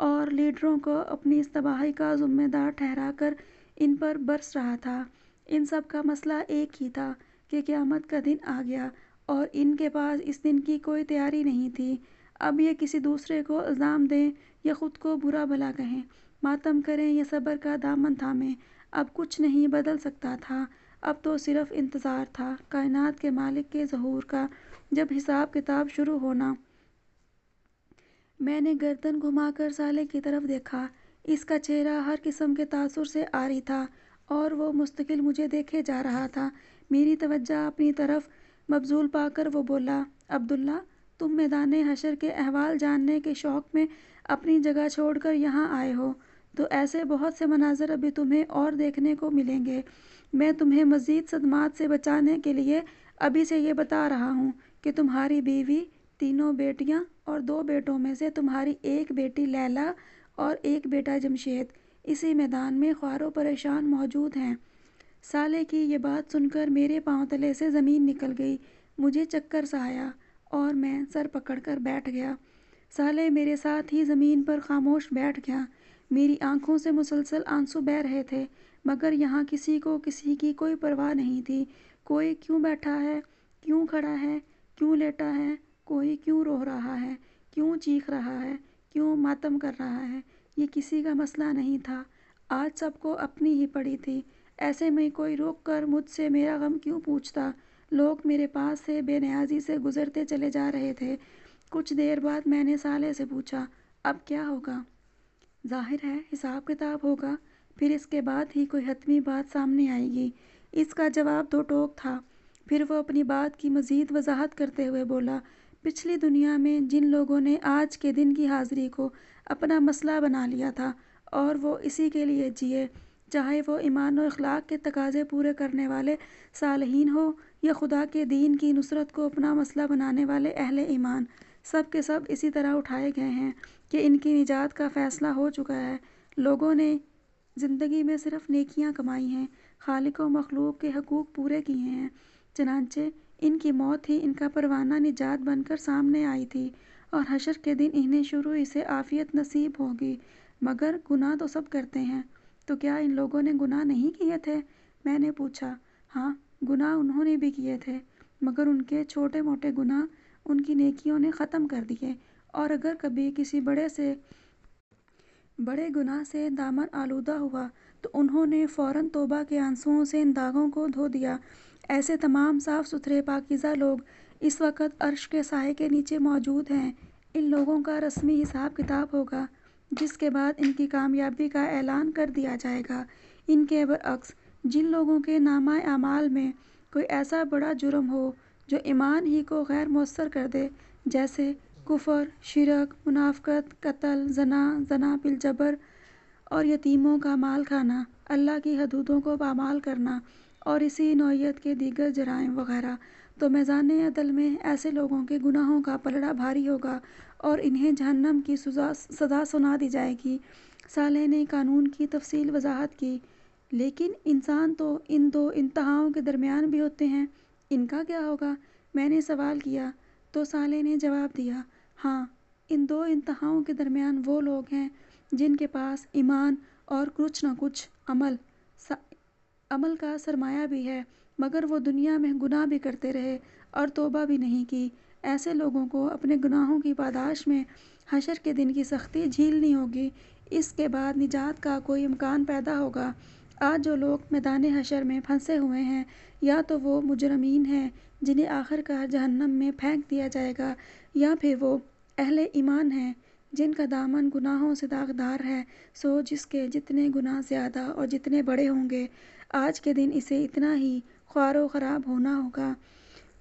اور لیڈروں کو اپنی اس تباہی کا ذمہ دار ٹھہرا کر ان پر برس رہا تھا۔ ان سب کا مسئلہ ایک ہی تھا کہ قیامت کا دن آ گیا اور ان کے پاس اس دن کی کوئی تیاری نہیں تھی۔ اب یہ کسی دوسرے کو الزام دیں یا خود کو برا بھلا کہیں، ماتم کریں یا صبر کا دامن تھامیں، اب کچھ نہیں بدل سکتا تھا۔ اب تو صرف انتظار تھا کائنات کے مالک کے ظہور کا، جب حساب کتاب شروع ہونا۔ میں نے گردن گھما کر صالح کی طرف دیکھا۔ اس کا چہرہ ہر قسم کے تاثر سے عاری تھا اور وہ مستقل مجھے دیکھے جا رہا تھا۔ میری توجہ اپنی طرف مبذول پا کر وہ بولا، عبداللہ، تم میدان حشر کے احوال جاننے کے شوق میں اپنی جگہ چھوڑ کر یہاں آئے ہو تو ایسے بہت سے مناظر ابھی تمہیں اور دیکھنے کو ملیں گے۔ میں تمہیں مزید صدمات سے بچانے کے لیے ابھی سے یہ بتا رہا ہوں کہ تمہاری بیوی، تینوں بیٹیاں اور 2 بیٹوں میں سے تمہاری ایک بیٹی لیلا اور ایک بیٹا جمشید اسی میدان میں خوار و پریشان موجود ہیں۔ صالح کی یہ بات سن کر میرے پاؤں تلے سے زمین نکل گئی۔ مجھے چکر سا آیا اور میں سر پکڑ کر بیٹھ گیا۔ صالح میرے ساتھ ہی زمین پر خاموش بیٹھ گیا۔ میری آنکھوں سے مسلسل آنسو بہہ رہے تھے، مگر یہاں کسی کو کسی کی کوئی پرواہ نہیں تھی۔ کوئی کیوں بیٹھا ہے، کیوں کھڑا ہے، کیوں لیٹا ہے، کوئی کیوں رو رہا ہے، کیوں چیخ رہا ہے، کیوں ماتم کر رہا ہے، یہ کسی کا مسئلہ نہیں تھا۔ آج سب کو اپنی ہی پڑی تھی۔ ایسے میں کوئی رک کر مجھ سے میرا غم کیوں پوچھتا؟ لوگ میرے پاس سے بے نیازی سے گزرتے چلے جا رہے تھے۔ کچھ دیر بعد میں نے صالح سے پوچھا، اب کیا ہوگا؟ ظاہر ہے حساب کتاب ہوگا، پھر اس کے بعد ہی کوئی حتمی بات سامنے آئے گی۔ اس کا جواب 2 ٹوک تھا۔ پھر وہ اپنی بات کی مزید وضاحت کرتے ہوئے بولا، پچھلی دنیا میں جن لوگوں نے آج کے دن کی حاضری کو اپنا مسئلہ بنا لیا تھا اور وہ اسی کے لیے جیے، چاہے وہ ایمان و اخلاق کے تقاضے پورے کرنے والے صالحین ہوں یا خدا کے دین کی نصرت کو اپنا مسئلہ بنانے والے اہل ایمان، سب کے سب اسی طرح اٹھائے گئے ہیں کہ ان کی نجات کا فیصلہ ہو چکا ہے۔ لوگوں نے زندگی میں صرف نیکیاں کمائی ہیں، خالق و مخلوق کے حقوق پورے کیے ہیں، چنانچہ ان کی موت ہی ان کا پروانہ نجات بن کر سامنے آئی تھی اور حشر کے دن انہیں شروع ہی سے عافیت نصیب ہوگی۔ مگر گناہ تو سب کرتے ہیں، تو کیا ان لوگوں نے گناہ نہیں کیے تھے؟ میں نے پوچھا۔ ہاں، گناہ انہوں نے بھی کیے تھے، مگر ان کے چھوٹے موٹے گناہ ان کی نیکیوں نے ختم کر دیے، اور اگر کبھی کسی بڑے گناہ سے دامن آلودہ ہوا تو انہوں نے فوراً توبہ کے آنسوؤں سے ان داغوں کو دھو دیا۔ ایسے تمام صاف ستھرے پاکیزہ لوگ اس وقت عرش کے سائے کے نیچے موجود ہیں۔ ان لوگوں کا رسمی حساب کتاب ہوگا، جس کے بعد ان کی کامیابی کا اعلان کر دیا جائے گا۔ ان کے برعکس جن لوگوں کے نامہ اعمال میں کوئی ایسا بڑا جرم ہو جو ایمان ہی کو غیر مؤثر کر دے، جیسے کفر، شرک، منافقت، قتل، زنا بالجبر اور یتیموں کا مال کھانا، اللہ کی حدودوں کو پامال کرنا اور اسی نوعیت کے دیگر جرائم وغیرہ، تو میزان عدل میں ایسے لوگوں کے گناہوں کا پلڑا بھاری ہوگا اور انہیں جہنم کی سزا سنا دی جائے گی۔ صالح نے قانون کی تفصیل وضاحت کی، لیکن انسان تو ان 2 انتہاؤں کے درمیان بھی ہوتے ہیں، ان کا کیا ہوگا؟ میں نے سوال کیا تو صالح نے جواب دیا، ہاں، ان 2 انتہاؤں کے درمیان وہ لوگ ہیں جن کے پاس ایمان اور کچھ نہ کچھ عمل کا سرمایہ بھی ہے، مگر وہ دنیا میں گناہ بھی کرتے رہے اور توبہ بھی نہیں کی۔ ایسے لوگوں کو اپنے گناہوں کی پاداش میں حشر کے دن کی سختی جھیلنی ہوگی۔ اس کے بعد نجات کا کوئی امکان پیدا ہوگا؟ آج جو لوگ میدان حشر میں پھنسے ہوئے ہیں، یا تو وہ مجرمین ہیں جنہیں آخر کار جہنم میں پھینک دیا جائے گا، یا پھر وہ اہل ایمان ہیں جن کا دامن گناہوں سے داغدار ہے۔ سو جس کے جتنے گناہ زیادہ اور جتنے بڑے ہوں گے، آج کے دن اسے اتنا ہی خوار و خراب ہونا ہوگا۔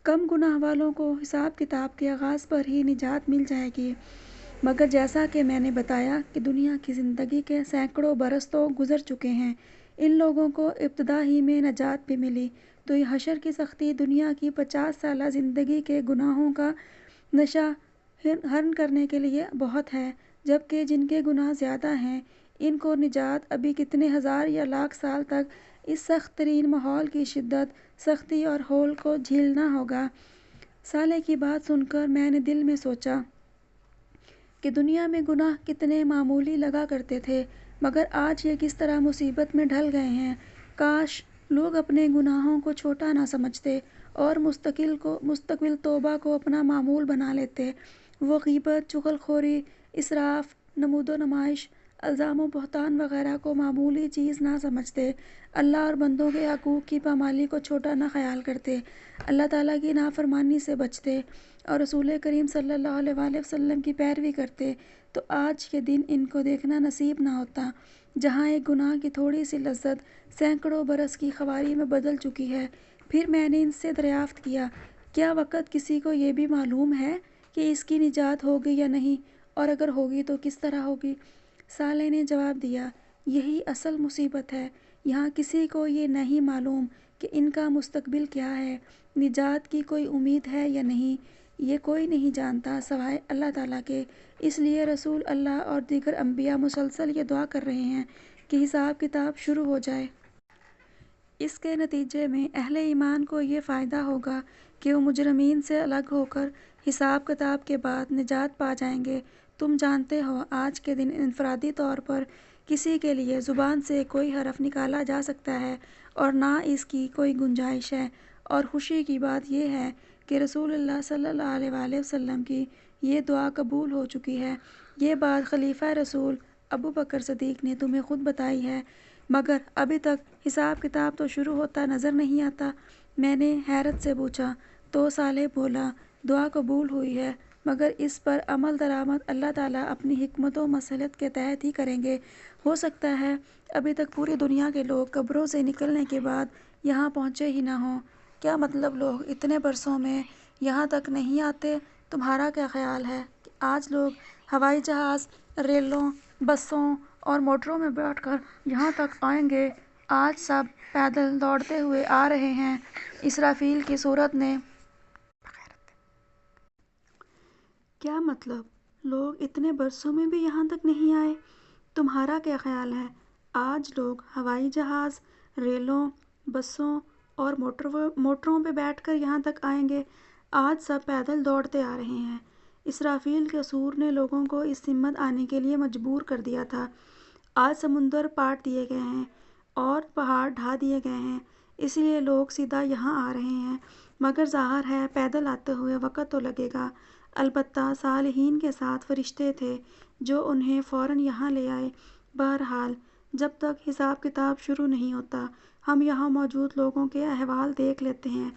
کم گناہ والوں کو حساب کتاب کے آغاز پر ہی نجات مل جائے گی، مگر جیسا کہ میں نے بتایا کہ دنیا کی زندگی کے سینکڑوں برس تو گزر چکے ہیں، ان لوگوں کو ابتدا ہی میں نجات بھی ملی، تو یہ حشر کی سختی دنیا کی 50 سالہ زندگی کے گناہوں کا نشہ ہرن کرنے کے لیے بہت ہے، جبکہ جن کے گناہ زیادہ ہیں ان کو نجات ابھی کتنے ہزار یا لاکھ سال تک اس سخت ترین ماحول کی شدت، سختی اور ہول کو جھیلنا ہوگا۔ صالح کی بات سن کر میں نے دل میں سوچا، کہ دنیا میں گناہ کتنے معمولی لگا کرتے تھے، مگر آج یہ کس طرح مصیبت میں ڈھل گئے ہیں۔ کاش لوگ اپنے گناہوں کو چھوٹا نہ سمجھتے اور مستقبل توبہ کو اپنا معمول بنا لیتے۔ وہ غیبت، چغل خوری، اسراف، نمود و نمائش، الزام و بہتان وغیرہ کو معمولی چیز نہ سمجھتے، اللہ اور بندوں کے حقوق کی پامالی کو چھوٹا نہ خیال کرتے، اللہ تعالیٰ کی نافرمانی سے بچتے اور رسول کریم صلی اللہ علیہ وآلہ وسلم کی پیروی کرتے، تو آج کے دن ان کو دیکھنا نصیب نہ ہوتا، جہاں ایک گناہ کی تھوڑی سی لذت سینکڑوں برس کی خواری میں بدل چکی ہے۔ پھر میں نے ان سے دریافت کیا، کیا وقت کسی کو یہ بھی معلوم ہے کہ اس کی نجات ہوگی یا نہیں، اور اگر ہوگی تو کس طرح ہوگی؟ صالح نے جواب دیا، یہی اصل مصیبت ہے، یہاں کسی کو یہ نہیں معلوم کہ ان کا مستقبل کیا ہے، نجات کی کوئی امید ہے یا نہیں، یہ کوئی نہیں جانتا سوائے اللہ تعالیٰ کے۔ اس لیے رسول اللہ اور دیگر انبیاء مسلسل یہ دعا کر رہے ہیں کہ حساب کتاب شروع ہو جائے۔ اس کے نتیجے میں اہل ایمان کو یہ فائدہ ہوگا کہ وہ مجرمین سے الگ ہو کر حساب کتاب کے بعد نجات پا جائیں گے۔ تم جانتے ہو آج کے دن انفرادی طور پر کسی کے لیے زبان سے کوئی حرف نکالا جا سکتا ہے اور نہ اس کی کوئی گنجائش ہے، اور خوشی کی بات یہ ہے کہ رسول اللہ صلی اللہ علیہ وآلہ وسلم کی یہ دعا قبول ہو چکی ہے۔ یہ بات خلیفہ رسول ابو بکر صدیق نے تمہیں خود بتائی ہے، مگر ابھی تک حساب کتاب تو شروع ہوتا نظر نہیں آتا۔ میں نے حیرت سے پوچھا تو صالح بولا، دعا قبول ہوئی ہے، مگر اس پر عمل درآمد اللہ تعالیٰ اپنی حکمت و مصلحت کے تحت ہی کریں گے۔ ہو سکتا ہے ابھی تک پوری دنیا کے لوگ قبروں سے نکلنے کے بعد یہاں پہنچے ہی نہ ہوں۔ کیا مطلب لوگ اتنے برسوں میں یہاں تک نہیں آتے؟ تمہارا کیا خیال ہے کہ آج لوگ ہوائی جہاز، ریلوں، بسوں اور موٹروں میں بیٹھ کر یہاں تک آئیں گے؟ آج سب پیدل دوڑتے ہوئے آ رہے ہیں۔ اسرافیل کی صورت نے کیا مطلب لوگ اتنے برسوں میں بھی یہاں تک نہیں آئے؟ تمہارا کیا خیال ہے؟ آج لوگ ہوائی جہاز، ریلوں، بسوں اور موٹروں پہ بیٹھ کر یہاں تک آئیں گے؟ آج سب پیدل دوڑتے آ رہے ہیں۔ اسرافیل کے سور نے لوگوں کو اس سمت آنے کے لیے مجبور کر دیا تھا۔ آج سمندر پاٹ دیے گئے ہیں اور پہاڑ ڈھا دیے گئے ہیں، اس لیے لوگ سیدھا یہاں آ رہے ہیں، مگر ظاہر ہے پیدل آتے ہوئے وقت تو لگے گا۔ البتہ صالحین کے ساتھ فرشتے تھے جو انہیں فوراً یہاں لے آئے۔ بہرحال جب تک حساب کتاب شروع نہیں ہوتا، ہم یہاں موجود لوگوں کے احوال دیکھ لیتے ہیں۔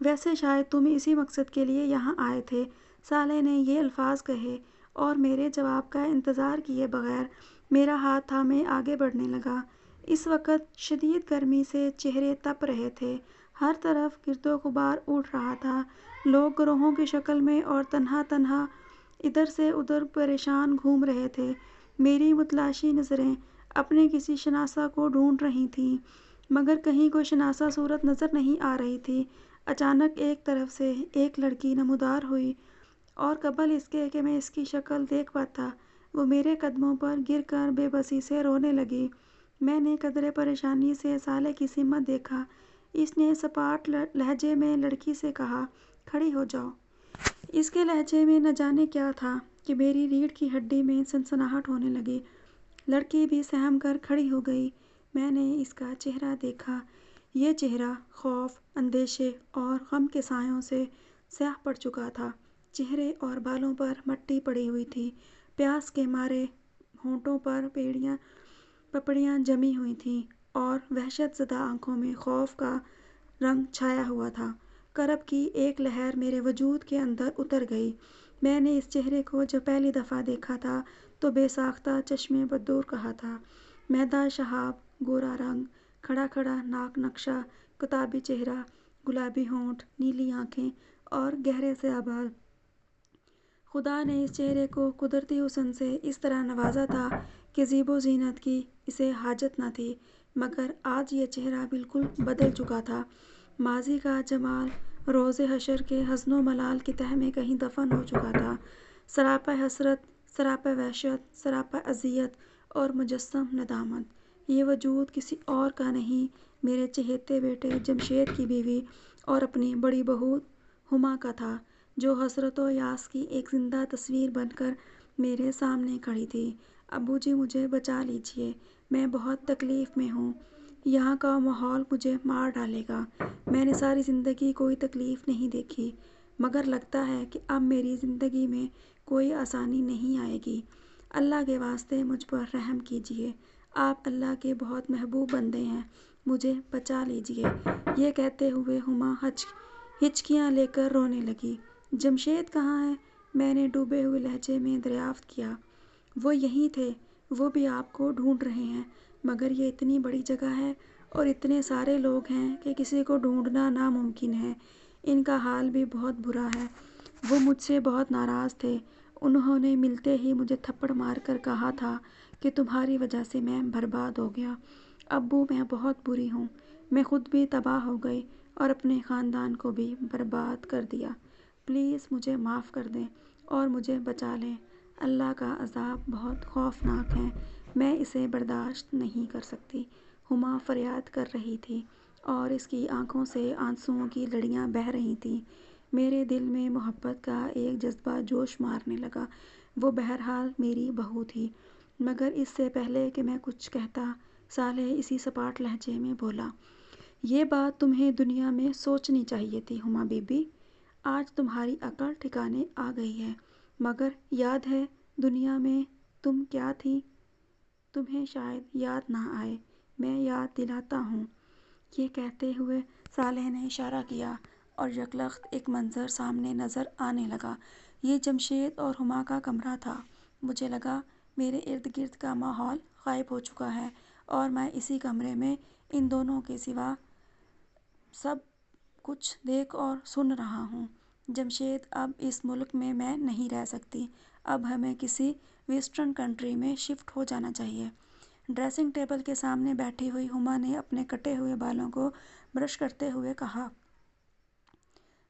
ویسے شاید تم اسی مقصد کے لیے یہاں آئے تھے۔ صالح نے یہ الفاظ کہے اور میرے جواب کا انتظار کیے بغیر میرا ہاتھ تھامے آگے بڑھنے لگا۔ اس وقت شدید گرمی سے چہرے تپ رہے تھے، ہر طرف گرد و غبار اڑ رہا تھا، لوگ گروہوں کی شکل میں اور تنہا تنہا ادھر سے ادھر پریشان گھوم رہے تھے۔ میری متلاشی نظریں اپنے کسی شناسا کو ڈھونڈ رہی تھیں، مگر کہیں کوئی شناسا صورت نظر نہیں آ رہی تھی۔ اچانک ایک طرف سے ایک لڑکی نمودار ہوئی، اور قبل اس کے کہ میں اس کی شکل دیکھ پاتا وہ میرے قدموں پر گر کر بے بسی سے رونے لگی۔ میں نے قدرے پریشانی سے صالح کی سمت دیکھا۔ اس نے سپاٹ لہجے میں لڑکی سے کہا، کھڑی ہو جاؤ۔ اس کے لہجے میں نہ جانے کیا تھا کہ میری ریڑھ کی ہڈی میں سنسناہٹ ہونے لگی۔ لڑکی بھی سہم کر کھڑی ہو گئی۔ میں نے اس کا چہرہ دیکھا۔ یہ چہرہ خوف، اندیشے اور غم کے سایوں سے سیاہ پڑ چکا تھا۔ چہرے اور بالوں پر مٹی پڑی ہوئی تھی، پیاس کے مارے ہونٹوں پر پپڑیاں جمی ہوئی تھیں اور وحشت زدہ آنکھوں میں خوف کا رنگ چھایا ہوا تھا۔ کرب کی ایک لہر میرے وجود کے اندر اتر گئی۔ میں نے اس چہرے کو جب پہلی دفعہ دیکھا تھا تو بے ساختہ چشمِ بددور کہا تھا۔ میدہ شہاب، گورا رنگ، کھڑا کھڑا ناک نقشہ، کتابی چہرہ، گلابی ہونٹ، نیلی آنکھیں اور گہرے سیاہ بال۔ خدا نے اس چہرے کو قدرتی حسن سے اس طرح نوازا تھا کہ زیب و زینت کی اسے حاجت نہ تھی، مگر آج یہ چہرہ بالکل بدل چکا تھا۔ ماضی کا جمال روز حشر کے حزن و ملال کی تہ میں کہیں دفن ہو چکا تھا۔ سراپا حسرت، سراپا وحشت، سراپا اذیت اور مجسم ندامت۔ یہ وجود کسی اور کا نہیں، میرے چہیتے بیٹے جمشید کی بیوی اور اپنی بڑی بہو ہما کا تھا، جو حسرت و یاس کی ایک زندہ تصویر بن کر میرے سامنے کھڑی تھی۔ ابو جی مجھے بچا لیجیے، میں بہت تکلیف میں ہوں، یہاں کا ماحول مجھے مار ڈالے گا۔ میں نے ساری زندگی کوئی تکلیف نہیں دیکھی، مگر لگتا ہے کہ اب میری زندگی میں کوئی آسانی نہیں آئے گی۔ اللہ کے واسطے مجھ پر رحم کیجیے، آپ اللہ کے بہت محبوب بندے ہیں، مجھے بچا لیجیے۔ یہ کہتے ہوئے ہما ہچکیاں لے کر رونے لگی۔ جمشید کہاں ہے؟ میں نے ڈوبے ہوئے لہجے میں دریافت کیا۔ وہ یہیں تھے، وہ بھی آپ کو ڈھونڈ رہے ہیں، مگر یہ اتنی بڑی جگہ ہے اور اتنے سارے لوگ ہیں کہ کسی کو ڈھونڈنا ناممکن ہے۔ ان کا حال بھی بہت برا ہے۔ وہ مجھ سے بہت ناراض تھے، انہوں نے ملتے ہی مجھے تھپڑ مار کر کہا تھا کہ تمہاری وجہ سے میں برباد ہو گیا۔ ابو میں بہت بری ہوں، میں خود بھی تباہ ہو گئی اور اپنے خاندان کو بھی برباد کر دیا۔ پلیز مجھے معاف کر دیں اور مجھے بچا لیں۔ اللہ کا عذاب بہت خوفناک ہے، میں اسے برداشت نہیں کر سکتی۔ ہما فریاد کر رہی تھی اور اس کی آنکھوں سے آنسوؤں کی لڑیاں بہہ رہی تھیں۔ میرے دل میں محبت کا ایک جذبہ جوش مارنے لگا۔ وہ بہرحال میری بہو تھی، مگر اس سے پہلے کہ میں کچھ کہتا، صالح اسی سپاٹ لہجے میں بولا، یہ بات تمہیں دنیا میں سوچنی چاہیے تھی ہما بی بی۔ آج تمہاری عقل ٹھکانے آ گئی ہے، مگر یاد ہے دنیا میں تم کیا تھی؟ تمہیں شاید یاد نہ آئے، میں یاد دلاتا ہوں۔ یہ کہتے ہوئے صالح نے اشارہ کیا اور یکلخت ایک منظر سامنے نظر آنے لگا۔ یہ جمشید اور ہما کا کمرہ تھا۔ مجھے لگا میرے ارد گرد کا ماحول غائب ہو چکا ہے اور میں اسی کمرے میں ان دونوں کے سوا سب کچھ دیکھ اور سن رہا ہوں۔ جمشید، اب اس ملک میں نہیں رہ سکتی، اب ہمیں کسی ویسٹرن کنٹری میں شفٹ ہو جانا چاہیے۔ ڈریسنگ ٹیبل کے سامنے بیٹھی ہوئی ہما نے اپنے کٹے ہوئے بالوں کو برش کرتے ہوئے کہا۔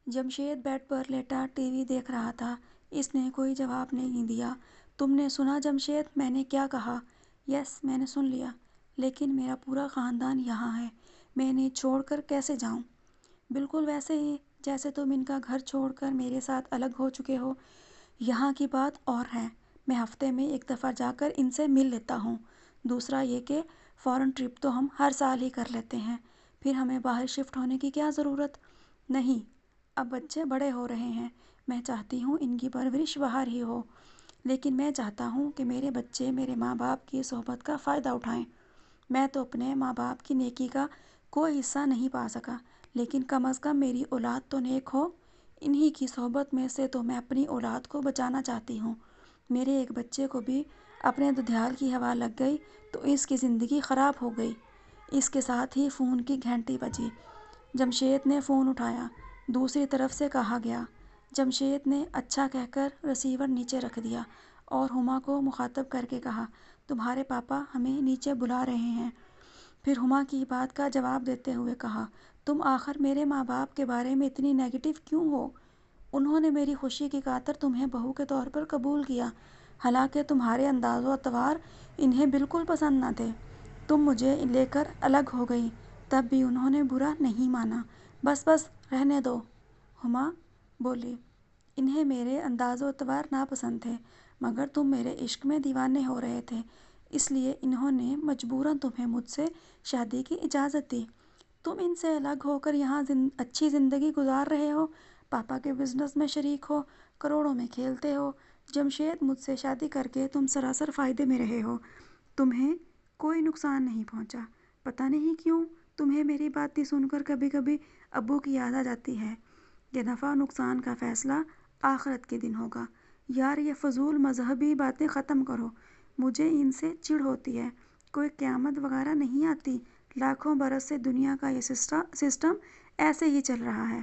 جمشید بیڈ پر لیٹا ٹی وی دیکھ رہا تھا، اس نے کوئی جواب نہیں دیا۔ تم نے سنا جمشید میں نے کیا کہا؟ یس، میں نے سن لیا، لیکن میرا پورا خاندان یہاں ہے، میں انہیں چھوڑ کر کیسے جاؤں؟ بالکل ویسے ہی جیسے تم ان کا گھر چھوڑ کر میرے ساتھ الگ ہو چکے ہو۔ یہاں کی بات اور ہے، میں ہفتے میں ایک دفعہ جا کر ان سے مل لیتا ہوں۔ دوسرا یہ کہ فارن ٹرپ تو ہم ہر سال ہی کر لیتے ہیں، پھر ہمیں باہر شفٹ ہونے کی کیا ضرورت؟ نہیں، اب بچے بڑے ہو رہے ہیں، میں چاہتی ہوں ان کی پرورش باہر ہی ہو، لیکن میں چاہتا ہوں کہ میرے بچے میرے ماں باپ کی صحبت کا فائدہ اٹھائیں۔ میں تو اپنے ماں باپ کی نیکی کا کوئی حصہ نہیں پا سکا، لیکن کم از کم میری اولاد تو نیک ہو، انہی کی صحبت میں سے تو میں اپنی اولاد کو بچانا چاہتی ہوں۔ میرے ایک بچے کو بھی اپنے ددھیال کی ہوا لگ گئی تو اس کی زندگی خراب ہو گئی۔ اس کے ساتھ ہی فون کی گھنٹی بجی۔ جمشید نے فون اٹھایا۔ دوسری طرف سے کہا گیا۔ جمشید نے اچھا کہہ کر رسیور نیچے رکھ دیا اور ہما کو مخاطب کر کے کہا، تمہارے پاپا ہمیں نیچے بلا رہے ہیں۔ پھر ہما کی بات کا جواب دیتے ہوئے کہا، تم آخر میرے ماں باپ کے بارے میں اتنی نیگیٹو کیوں ہو؟ انہوں نے میری خوشی کی خاطر تمہیں بہو کے طور پر قبول کیا، حالانکہ تمہارے انداز و اطوار انہیں بالکل پسند نہ تھے۔ تم مجھے لے کر الگ ہو گئی، تب بھی انہوں نے برا نہیں مانا۔ بس بس رہنے دو، ہما بولی، انہیں میرے انداز و اطوار ناپسند تھے، مگر تم میرے عشق میں دیوانے ہو رہے تھے، اس لیے انہوں نے مجبوراً تمہیں مجھ سے شادی کی اجازت دی۔ تم ان سے الگ ہو کر یہاں اچھی زندگی گزار رہے ہو، پاپا کے بزنس میں شریک ہو، کروڑوں میں کھیلتے ہو۔ جمشید، مجھ سے شادی کر کے تم سراسر فائدے میں رہے ہو، تمہیں کوئی نقصان نہیں پہنچا۔ پتہ نہیں کیوں تمہیں میری باتیں سن کر کبھی کبھی ابو کی یاد آ جاتی ہے۔ یہ نفع نقصان کا فیصلہ آخرت کے دن ہوگا۔ یار یہ فضول مذہبی باتیں ختم کرو، مجھے ان سے چڑ ہوتی ہے۔ کوئی قیامت وغیرہ نہیں آتی، لاکھوں برس سے دنیا کا یہ سسٹم ایسے ہی چل رہا ہے۔